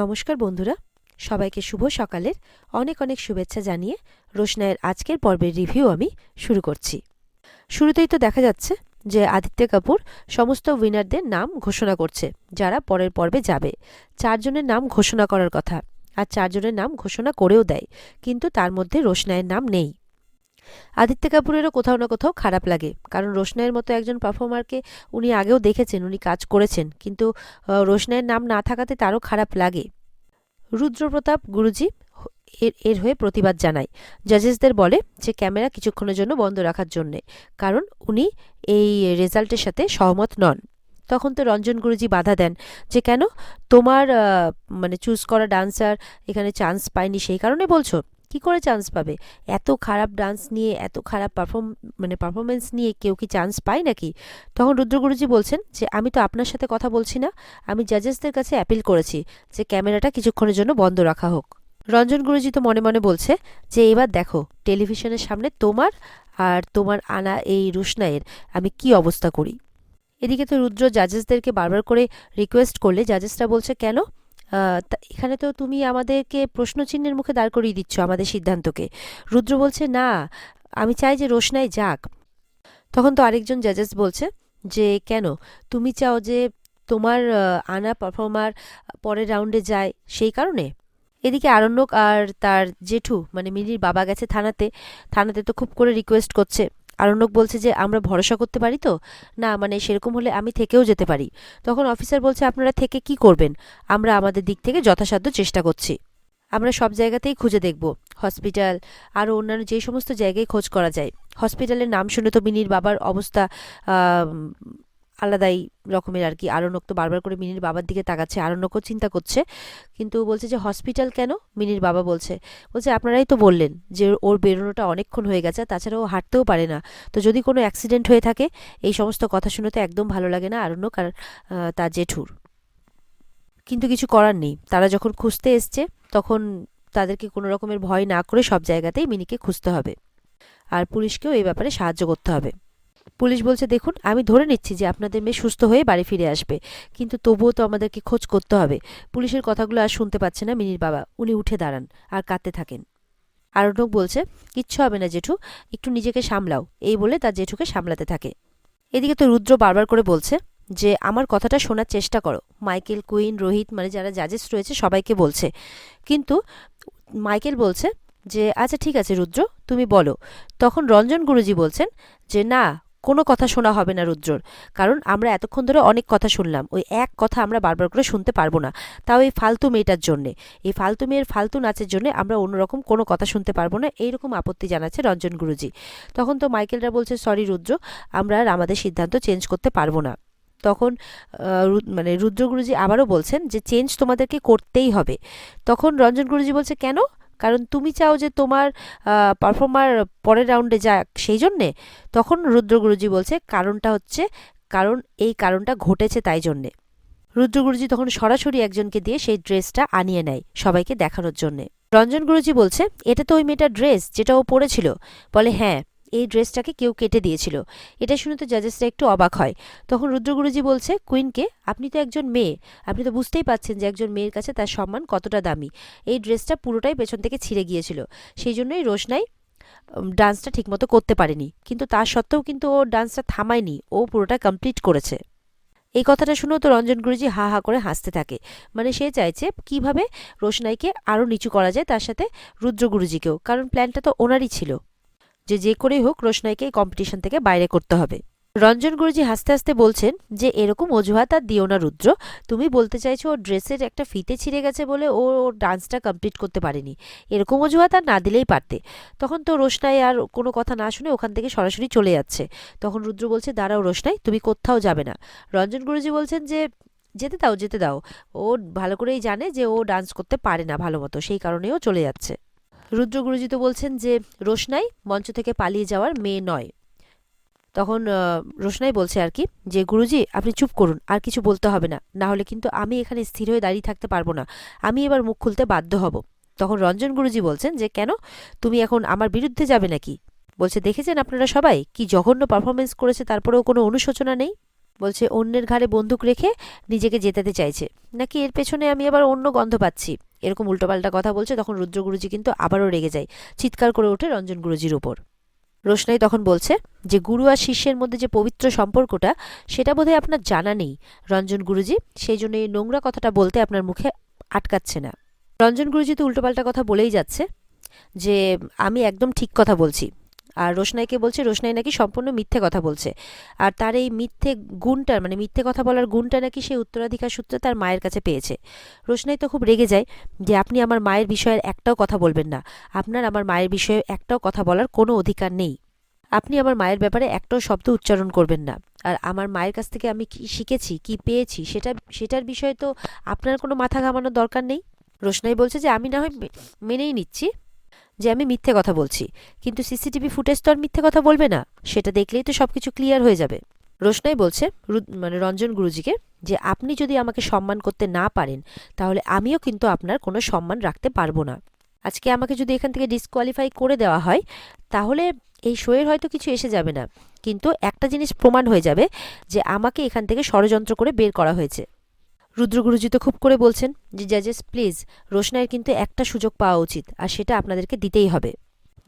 নমস্কার বন্ধুরা, সবাইকে শুভ সকালের অনেক অনেক শুভেচ্ছা জানিয়ে রোশনাইয়ের আজকের পর্বের রিভিউ আমি শুরু করছি। শুরুতেই তো দেখা যাচ্ছে যে আদিত্য কাপুর সমস্ত উইনারদের নাম ঘোষণা করছে যারা পরের পর্বে যাবে। 4 জনের নাম ঘোষণা করার কথা, আর 4 জনের নাম ঘোষণা করেও দেয়, কিন্তু তার মধ্যে রোশনাইয়ের নাম নেই। আদিত্য কাপুরেরও কোথাও না কোথাও খারাপ লাগে, কারণ রোশনাইয়ের মতো একজন পারফর্মারকে উনি আগেও দেখেছেন, উনি কাজ করেছেন, কিন্তু রোশনাইয়ের নাম না থাকাতে তারও খারাপ লাগে। রুদ্রপ্রতাপ গুরুজি এর হয়ে প্রতিবাদ জানায়, জাজেসদের বলে যে ক্যামেরা কিছুক্ষণের জন্য বন্ধ রাখার জন্যে, কারণ উনি এই রেজাল্টের সাথে সহমত নন। তখন তো রঞ্জন গুরুজি বাধা দেন যে কেন তোমার মানে চুজ করা ডান্সার এখানে চান্স পায়নি, সেই কারণে বলছো? কি করে চান্স পাবে? এত খারাপ ডান্স নিয়ে, এত খারাপ পারফরমেন্স নিয়ে কেউ কি চান্স পায় নাকি? তখন রুদ্র গুরুজি বলছেন যে আমি তো আপনার সাথে কথা বলছি না, আমি জাজেসদের কাছে অ্যাপিল করেছি যে ক্যামেরাটা কিছুক্ষণের জন্য বন্ধ রাখা হোক। রঞ্জন গুরুজি তো মনে মনে বলছে যে এবার দেখো টেলিভিশনের সামনে তোমার আর তোমার আনা এই রোশনাইয়ের আমি কি অবস্থা করি। এদিকে তো রুদ্র জাজেসদেরকে বারবার করে রিকোয়েস্ট করলে জাজেসরা বলছে কেন, এখানে তো তুমি আমাদেরকে প্রশ্নচিহ্নের মুখে দাঁড় করিয়ে দিচ্ছ আমাদের সিদ্ধান্তকে। রুদ্র বলছে না, আমি চাই যে রোশনাই যাক। তখন তো আরেকজন জাজেস বলছে যে কেন তুমি চাও যে তোমার আনা পারফর্মার পরের রাউন্ডে যায়, সেই কারণে? এদিকে আরণ্যক আর তার জেঠু মানে মিনির বাবা গেছে থানাতে। থানাতে তো খুব করে রিকোয়েস্ট করছে। আরণ্যক বলছে যে আমরা ভরসা করতে পারি তো, না মানে সেরকম হলে আমি থেকেও যেতে পারি। তখন অফিসার বলছে আপনারা থেকে কি করবেন, আমরা আমাদের দিক থেকে যথাসাধ্য চেষ্টা করছি, আমরা সব জায়গাতেই খুঁজে দেখব, হসপিটাল আরও অন্যান্য যে সমস্ত জায়গায় খোঁজ করা যায়। হসপিটালের নাম শুনে তো মিনির বাবার অবস্থা আলাদাই রকমের আর কি। আরণ্যক তো বারবার করে মিনির বাবার দিকে তাকাচ্ছে, আরণ্যকও চিন্তা করছে, কিন্তু বলছে যে হসপিটাল কেন? মিনির বাবা বলছে আপনারাই তো বললেন যে ওর বেরোনোটা অনেকক্ষণ হয়ে গেছে, তাছাড়া ও হাঁটতেও পারে না, তো যদি কোনো অ্যাক্সিডেন্ট হয়ে থাকে। এই সমস্ত কথা শুনে তো একদম ভালো লাগে না আরণ্যক আর তার জেঠুর। কিন্তু কিছু করার নেই, তারা যখন খুঁজতে এসছে তখন তাদেরকে কোনো রকমের ভয় না করে সব জায়গাতেই মিনিকে খুঁজতে হবে, আর পুলিশকেও এই ব্যাপারে সাহায্য করতে হবে। পুলিশ বলছে দেখুন আমি ধরে নিচ্ছি যে আপনাদের মেয়ে সুস্থ হয়ে বাড়ি ফিরে আসবে, কিন্তু তবুও তো আমাদেরকে খোঁজ করতে হবে। পুলিশের কথাগুলো আর শুনতে পাচ্ছে না মিনির বাবা, উনি উঠে দাঁড়ান আর কাঁদতে থাকেন। আরণ্যক বলছে কিচ্ছু হবে না জেঠু, একটু নিজেকে সামলাও, এই বলে তার জেঠুকে সামলাতে থাকে। এদিকে তো রুদ্র বারবার করে বলছে যে আমার কথাটা শোনার চেষ্টা করো। মাইকেল, কুইন, রোহিত মানে যারা জাজেস রয়েছে সবাইকে বলছে, কিন্তু মাইকেল বলছে যে আচ্ছা ঠিক আছে রুদ্র তুমি বলো। তখন রঞ্জন গুরুজি বলছেন যে না, কোনো কথা শোনা হবে না রুদ্রর, কারণ আমরা এতক্ষণ ধরে অনেক কথা শুনলাম, ওই এক কথা আমরা বারবার করে শুনতে পারবো না, তাও এই ফালতু মেয়েটার জন্যে, এই ফালতু মেয়ের ফালতু নাচের জন্য আমরা অন্যরকম কোনো কথা শুনতে পারবো না, এইরকম আপত্তি জানাচ্ছে রঞ্জন গুরুজি। তখন তো মাইকেলরা বলছে সরি রুদ্র, আমরা আর আমাদের সিদ্ধান্ত চেঞ্জ করতে পারবো না। তখন মানে রুদ্র গুরুজি আবারও বলছেন যে চেঞ্জ তোমাদেরকে করতেই হবে। তখন রঞ্জন গুরুজি বলছে কেন, কারণ তুমি চাও যে তোমার পারফর্মার পরের রাউন্ডে যাক সেই জন্যে? তখন রুদ্র গুরুজি বলছে কারণটা হচ্ছে, কারণ এই কারণটা ঘটেছে তাই জন্যে। রুদ্র গুরুজি তখন সরাসরি একজনকে দিয়ে সেই ড্রেসটা আনিয়ে নেয় সবাইকে দেখানোর জন্যে। রঞ্জন গুরুজি বলছে এটা তো ওই মেয়েটার ড্রেস যেটা ও পরেছিল। বলে হ্যাঁ, এই ড্রেসটাকে কেউ কেটে দিয়েছিল। এটা শুনে তো জাজেসরা একটু অবাক হয়। তখন রুদ্র গুরুজি বলছে কুইনকে আপনি তো একজন মেয়ে, আপনি তো বুঝতেই পাচ্ছেন যে একজন মেয়ের কাছে তার সম্মান কতটা দামি। এই ড্রেসটা পুরোটাই পেছন থেকে ছিঁড়ে গিয়েছিল, সেই জন্যই রোশনাই ডান্সটা ঠিকমতো করতে পারেনি, কিন্তু তা সত্ত্বেও কিন্তু ও ডান্সটা থামায়নি, ও পুরোটা কমপ্লিট করেছে। এই কথাটা শুনেও তো রঞ্জন গুরুজি হা হা করে হাসতে থাকে, মানে সে চাইছে কিভাবে রোশনাইকে আরও নিচু করা যায়, তার সাথে রুদ্র গুরুজিকেও, কারণ প্ল্যানটা তো ওনারই ছিল যে যে করেই হোক রোশনাইকে এই কম্পিটিশন থেকে বাইরে করতে হবে। রঞ্জন গুরুজি হাসতে হাসতে বলছেন যে এরকম অজুহাত আর দিও না রুদ্র, তুমি বলতে চাইছো ওর ড্রেসের একটা ফিতে ছিঁড়ে গেছে বলে ও ওর ডান্সটা কমপ্লিট করতে পারেনি, এরকম অজুহাত আর না দিলেই পারতে। তখন তো রোশনাই আর কোনো কথা না শুনে ওখান থেকে সরাসরি চলে যাচ্ছে। তখন রুদ্র বলছে দাঁড়াও রোশনাই, তুমি কোথাও যাবে না। রঞ্জন গুরুজি বলছেন যে যেতে দাও যেতে দাও, ও ভালো করেই জানে যে ও ডান্স করতে পারে না ভালো মতো, সেই কারণেও চলে যাচ্ছে। রুদ্র গুরুজি তো বলছেন যে রোশনাই মঞ্চ থেকে পালিয়ে যাওয়ার মেয়ে নয়। তখন রোশনাই বলছে আর কি যে গুরুজি আপনি চুপ করুন, আর কিছু বলতে হবে না, না হলে কিন্তু আমি এখানে স্থির হয়ে দাঁড়িয়ে থাকতে পারবো না, আমি এবার মুখ খুলতে বাধ্য হব। তখন রঞ্জন গুরুজি বলছেন যে কেন, তুমি এখন আমার বিরুদ্ধে যাবে নাকি? বলছে দেখেছেন আপনারা সবাই কি জঘন্য পারফরমেন্স করেছে, তারপরেও কোনো অনুশোচনা নেই। বলছে অন্যের ঘাড়ে বন্দুক রেখে নিজেকে জেতাতে চাইছে, নাকি এর পেছনে আমি আবার অন্য গন্ধ পাচ্ছি। এরকম উল্টোপাল্টা কথা বলছে। তখন রুদ্র গুরুজি কিন্তু আবারও রেগে যায়, চিৎকার করে ওঠে রঞ্জন গুরুজির উপর। রোশনাই তখন বলছে যে গুরু আর শিষ্যের মধ্যে যে পবিত্র সম্পর্কটা, সেটা বোধহয় আপনার জানা নেই রঞ্জন গুরুজি, সেই জন্য এই নোংরা কথাটা বলতে আপনার মুখে আটকাচ্ছে না। রঞ্জন গুরুজি তো উল্টোপাল্টা কথা বলেই যাচ্ছে যে আমি একদম ঠিক কথা বলছি। আর রোশনাইকে বলছে রোশনাই নাকি সম্পূর্ণ মিথ্যে কথা বলছে, আর তার এই মিথ্যে গুণটা, মানে মিথ্যে কথা বলার গুণটা নাকি সে উত্তরাধিকার সূত্রে তার মায়ের কাছে পেয়েছে। রোশনাই তো খুব রেগে যায় যে আপনি আমার মায়ের বিষয়ের একটাও কথা বলবেন না, আপনার আমার মায়ের বিষয়ে একটাও কথা বলার কোনো অধিকার নেই, আপনি আমার মায়ের ব্যাপারে একটাও শব্দ উচ্চারণ করবেন না। আর আমার মায়ের কাছ থেকে আমি কি শিখেছি, কি পেয়েছি, সেটার বিষয়ে তো আপনার কোনো মাথা ঘামানোর দরকার নেই। রোশনাই বলছে যে আমি না হয় মেনেই নিচ্ছি যে আমি মিথ্যে কথা বলছি, কিন্তু সিসিটিভি ফুটেজ তো আর মিথ্যে কথা বলবে না, সেটা দেখলেই তো সবকিছু ক্লিয়ার হয়ে যাবে। রোশনাই বলছে মানে রঞ্জন গুরুজিকে যে আপনি যদি আমাকে সম্মান করতে না পারেন, তাহলে আমিও কিন্তু আপনার কোনো সম্মান রাখতে পারবো না। আজকে আমাকে যদি এখান থেকে ডিসকোয়ালিফাই করে দেওয়া হয়, তাহলে এই শোয়ের হয়তো কিছু এসে যাবে না, কিন্তু একটা জিনিস প্রমাণ হয়ে যাবে যে আমাকে এখান থেকে ষড়যন্ত্র করে বের করা হয়েছে। রুদ্র গুরুজি তো খুব করে বলছেন যে জাজেস প্লিজ, রোশনাইয়ের কিন্তু একটা সুযোগ পাওয়া উচিত, আর সেটা আপনাদেরকে দিতেই হবে।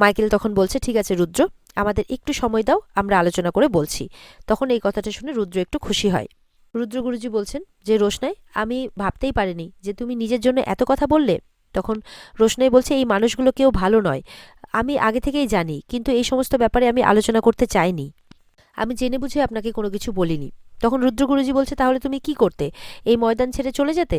মাইকেল তখন বলছে ঠিক আছে রুদ্র, আমাদের একটু সময় দাও, আমরা আলোচনা করে বলছি। তখন এই কথাটা শুনে রুদ্র একটু খুশি হয়। রুদ্র গুরুজি বলছেন যে রোশনাই, আমি ভাবতেই পারিনি যে তুমি নিজের জন্য এত কথা বললে। তখন রোশনাই বলছে এই মানুষগুলো কেউ ভালো নয়, আমি আগে থেকেই জানি, কিন্তু এই সমস্ত ব্যাপারে আমি আলোচনা করতে চাইনি, আমি জেনে বুঝে আপনাকে কোনো কিছু বলিনি। তখন রুদ্র গুরুজি বলছে তাহলে তুমি কি করতে, এই ময়দান ছেড়ে চলে যেতে?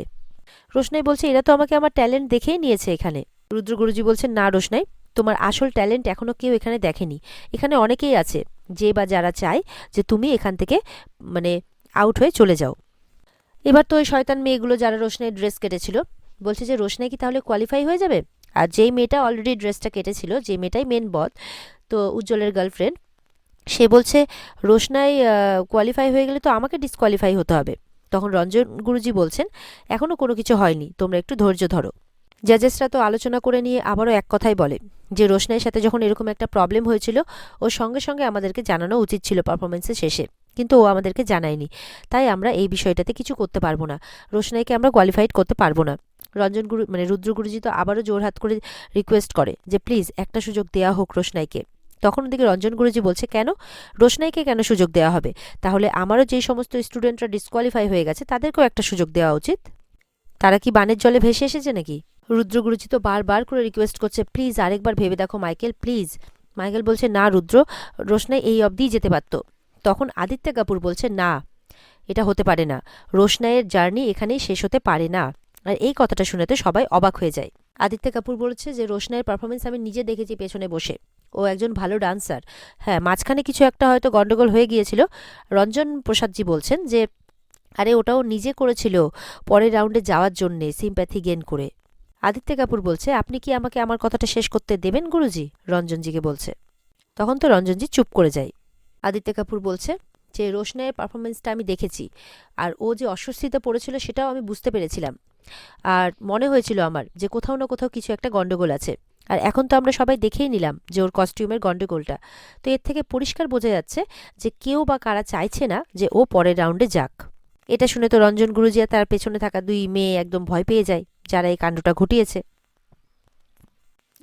রোশনাই বলছে এরা তো আমাকে আমার ট্যালেন্ট দেখেই নিয়েছে এখানে। রুদ্র গুরুজি বলছেন না রোশনাই, তোমার আসল ট্যালেন্ট এখনো কেউ এখানে দেখেনি। এখানে অনেকেই আছে যে বা যারা চায় যে তুমি এখান থেকে মানে আউট হয়ে চলে যাও। এবার তো ওই শয়তান মেয়েগুলো যারা রোশনাই ড্রেস কেটেছিল, বলছে যে রোশনাই কি তাহলে কোয়ালিফাই হয়ে যাবে? আর যেই মেয়েটা অলরেডি ড্রেসটা কেটেছিল, যে মেয়েটাই মেন বদ, তো উজ্জ্বলের গার্লফ্রেন্ড, সে বলছে রোশনাই কোয়ালিফাই হয়ে গেলে তো আমাকে ডিসকোয়ালিফাই হতে হবে। তখন রঞ্জন গুরুজি বলছেন এখনও কোনো কিছু হয়নি, তোমরা একটু ধৈর্য ধরো। জাজেসরা তো আলোচনা করে নিয়ে আবারও এক কথাই বলে যে রোশনাইয়ের সাথে যখন এরকম একটা প্রবলেম হয়েছিল, ওর সঙ্গে সঙ্গে আমাদেরকে জানানো উচিত ছিল পারফরমেন্সের শেষে, কিন্তু ও আমাদেরকে জানায়নি, তাই আমরা এই বিষয়টাতে কিছু করতে পারবো না, রোশনাইকে আমরা কোয়ালিফাইড করতে পারবো না। রঞ্জন গুরু মানে রুদ্র গুরুজি তো আবারও জোরহাত করে রিকোয়েস্ট করে যে প্লিজ একটা সুযোগ দেওয়া হোক রোশনাইকে। তখন ওদিকে রঞ্জন গুরুজি বলছে কেন, রোশনাইকে কেন সুযোগ দেওয়া হবে? তাহলে আমারও যে সমস্ত স্টুডেন্টরা ডিসকোয়ালিফাই হয়ে গেছে তাদেরকেও একটা সুযোগ দেওয়া উচিত। তারা কি বানের জলে ভেসে এসেছে নাকি? রুদ্র গুরুজি তো বারবার করে রিকোয়েস্ট করছে প্লিজ আরেকবার ভেবে দেখো মাইকেল, প্লিজ। মাইকেল বলছে না রুদ্র, রোশনাই এই অবধিই যেতে পারত। তখন আদিত্য কাপুর বলছে না, এটা হতে পারে না, রোশনাইয়ের জার্নি এখানেই শেষ হতে পারে না। আর এই কথাটা শুনেতে সবাই অবাক হয়ে যায়। আদিত্য কাপুর বলছে যে রোশনাইয়ের পারফরমেন্স আমি নিজে দেখেছি পেছনে বসে, ও একজন ভালো ডান্সার। হ্যাঁ, মাঝখানে কিছু একটা হয়তো গন্ডগোল হয়ে গিয়েছিল। রঞ্জন প্রসাদজি বলছেন যে আরে ওটাও নিজে করেছিল পরের রাউন্ডে যাওয়ার জন্যে সিম্প্যাথি গেন করে। আদিত্য কাপুর বলছে আপনি কি আমাকে আমার কথাটা শেষ করতে দেবেন গুরুজি, রঞ্জনজিকে বলছে। তখন তো রঞ্জনজি চুপ করে যায়। আদিত্য কাপুর বলছে যে রোশনাইয়ের পারফরমেন্সটা আমি দেখেছি, আর ও যে অস্বস্তিতে পড়েছিল সেটাও আমি বুঝতে পেরেছিলাম, আর মনে হয়েছিল আমার যে কোথাও না কোথাও কিছু একটা গন্ডগোল আছে। আর এখন তো আমরা সবাই দেখেই নিলাম যে ওর কস্টিউমের গন্ডগোলটা, তো এর থেকে পরিষ্কার বোঝা যাচ্ছে যে কেউ বা কারা চাইছে না যে ও পরের রাউন্ডে যাক। এটা শুনে তো রঞ্জন গুরুজি আর তার পেছনে থাকা দুই মেয়ে একদম ভয় পেয়ে যায় যারা এই কাণ্ডটা ঘটিয়েছে।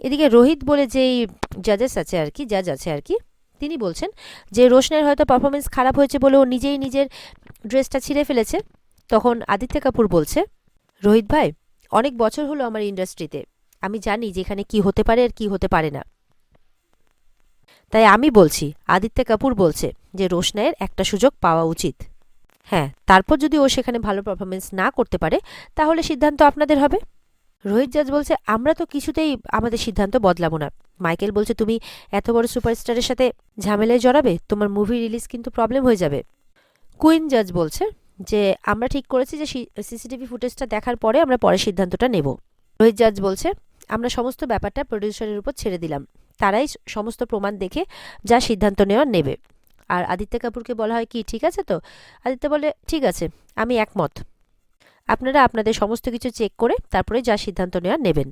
এদিকে রোহিত বলে যেই জাজ আছে আর কি, তিনি বলছেন যে রোশনের হয়তো পারফরমেন্স খারাপ হয়েছে বলে ও নিজেই নিজের ড্রেসটা ছিঁড়ে ফেলেছে। তখন আদিত্য কাপুর বলছে রোহিত ভাই, অনেক বছর হলো আমার ইন্ডাস্ট্রিতে, আমি জানি যে এখানে কি হতে পারে আর কি হতে পারে না, তাই আমি বলছি, আদিত্য কাপুর বলছে যে রোশনাইয়ের একটা সুযোগ পাওয়া উচিত। হ্যাঁ, তারপর যদি ও সেখানে ভালো পারফরমেন্স না করতে পারে তাহলে সিদ্ধান্ত আপনাদের হবে। রোহিত জাজ বলছে আমরা তো কিছুতেই আমাদের সিদ্ধান্ত বদলাবো না। মাইকেল বলছে তুমি এত বড় সুপারস্টারের সাথে ঝামেলায় জড়াবে, তোমার মুভি রিলিজ কিন্তু প্রবলেম হয়ে যাবে। কুইন জাজ বলছে যে আমরা ঠিক করেছি যে সিসিটিভি ফুটেজটা দেখার পরে আমরা পরে সিদ্ধান্তটা নেব। রোহিত জাজ বলছে আমরা সমস্ত ব্যাপারটা প্রডিউসারের উপর ছেড়ে দিলাম, তারাই সমস্ত প্রমাণ দেখে যা সিদ্ধান্ত নেওয়ার নেবে। আর আদিত্য কাপুরকে বলা হয় কি ঠিক আছে তো? আদিত্য বলে ঠিক আছে, আমি একমত, আপনারা আপনাদের সমস্ত কিছু চেক করে তারপরে যা সিদ্ধান্ত নেওয়ার নেবেন।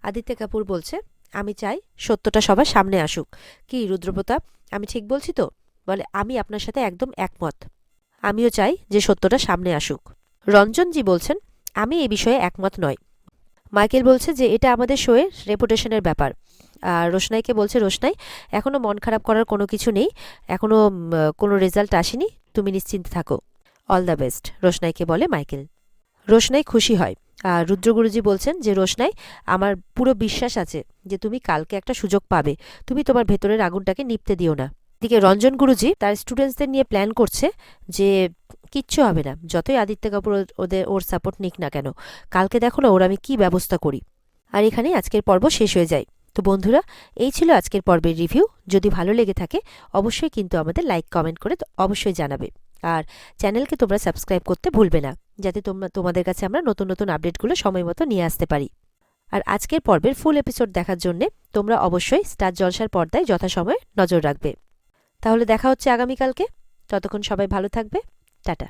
আদিত্য কাপুর বলছে আমি চাই সত্যটা সবার সামনে আসুক। কি রুদ্রপ্রতাপ, আমি ঠিক বলছি তো? বলে আমি আপনার সাথে একদম একমত। আমিও চাই যে সত্যটা সামনে আসুক। রঞ্জনজি বলছেন, আমি এই বিষয়ে একমত নয়। মাইকেল বলছে যে এটা আমাদের শোয়ের রেপুটেশনের ব্যাপার। আর রোশনাইকে বলছে, রোশনাই, এখনও মন খারাপ করার কোনো কিছু নেই, এখনও কোনো রেজাল্ট আসেনি, তুমি নিশ্চিন্তে থাকো। অল দ্য বেস্ট, রোশনাইকে বলে মাইকেল। রোশনাই খুশি হয়। আর রুদ্রগুরুজি বলছেন যে, রোশনাই, আমার পুরো বিশ্বাস আছে যে তুমি কালকে একটা সুযোগ পাবে, তুমি তোমার ভেতরের আগুনটাকে নিভতে দিও না। এদিকে রঞ্জন গুরুজি তার স্টুডেন্টসদের নিয়ে প্ল্যান করছে যে কিচ্ছু হবে না, যতই আদিত্য কাপুর ওর সাপোর্ট নিক না কেন, কালকে দেখো না ওর আমি কি ব্যবস্থা করি। আর এখানেই আজকের পর্ব শেষ হয়ে যায়। তো বন্ধুরা, এই ছিল আজকের পর্বের রিভিউ। যদি ভালো লেগে থাকে অবশ্যই কিন্তু আমাদের লাইক কমেন্ট করে অবশ্যই জানাবে। আর চ্যানেলকে তোমরা সাবস্ক্রাইব করতে ভুলবে না, যাতে তোমাদের কাছে আমরা নতুন নতুন আপডেটগুলো সময় মতো নিয়ে আসতে পারি। আর আজকের পর্বের ফুল এপিসোড দেখার জন্যে তোমরা অবশ্যই স্টার জলসার পর্দায় যথাসময়ে নজর রাখবে। তাহলে দেখা হচ্ছে আগামীকালকে। ততক্ষণ সবাই ভালো থাকবে। টাটা।